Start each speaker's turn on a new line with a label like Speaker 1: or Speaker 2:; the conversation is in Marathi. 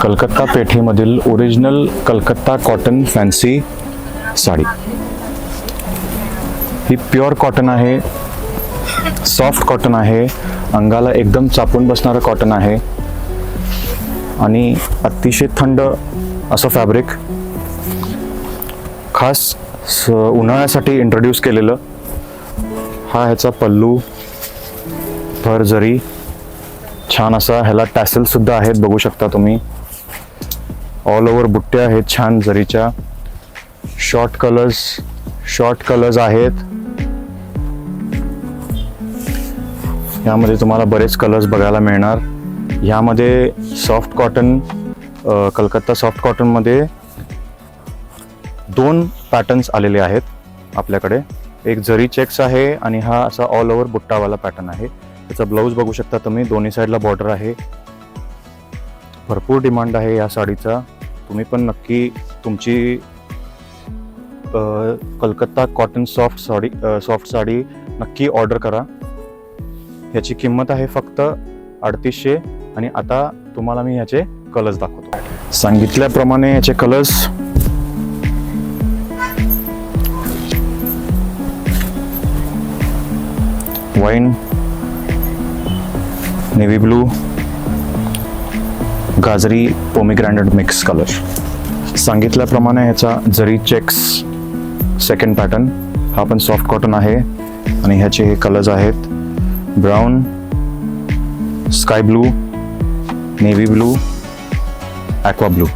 Speaker 1: कलकत्ता पेठेमधील original Calcutta cotton fancy sari. ही प्युअर कॉटन आहे, सॉफ्ट कॉटन आहे, अंगाला एकदम चापून बसणारं कॉटन आहे आणि अतिशय थंड असं फॅब्रिक, खास उन्हाळ्यासाठी इंट्रोड्यूस केलेलं। हा ह्याचा पल्लू, भर जरी, छान असा ह्याला टॅसल सुद्धा आहेत, बघू शकता तुम्ही। ऑल ओव्हर बुट्ट्या आहेत छान जरीच्या। शॉर्ट कलर्स आहेत, यामध्ये तुम्हाला बरेच कलर्स बघायला मिळणार। यामध्ये soft cotton, Calcutta soft cotton मध्ये 2 पॅटर्न्स आलेले आहेत आपल्याकडे। एक जरी चेक्स आहे आणि हा असा ऑल ओव्हर बुट्टावाला पॅटर्न आहे। त्याचा ब्लाऊज बघू शकता तुम्ही, दोन्ही साईडला बॉर्डर आहे। भरपूर डिमांड आहे या साडीचा। तुम्ही पण नक्की तुमची कलकत्ता कॉटन सॉफ्ट साडी नक्की ऑर्डर करा। ह्याची किंमत आहे फक्त 3800 आणि आता तुम्हाला मी ह्याचे कलर्स दाखवतो। सांगितल्याप्रमाणे ह्याचे कलर्स वाईन, नेव्ही ब्लू, गाजरी, पोमिग्रॅनेट मिक्स कलर। सांगितल्याप्रमाणे ह्याचा जरी चेक्स सेकंड पॅटर्न, हा पण सॉफ्ट कॉटन आहे आणि ह्याचे हे कलर्स आहेत brown, sky blue, navy blue, aqua blue.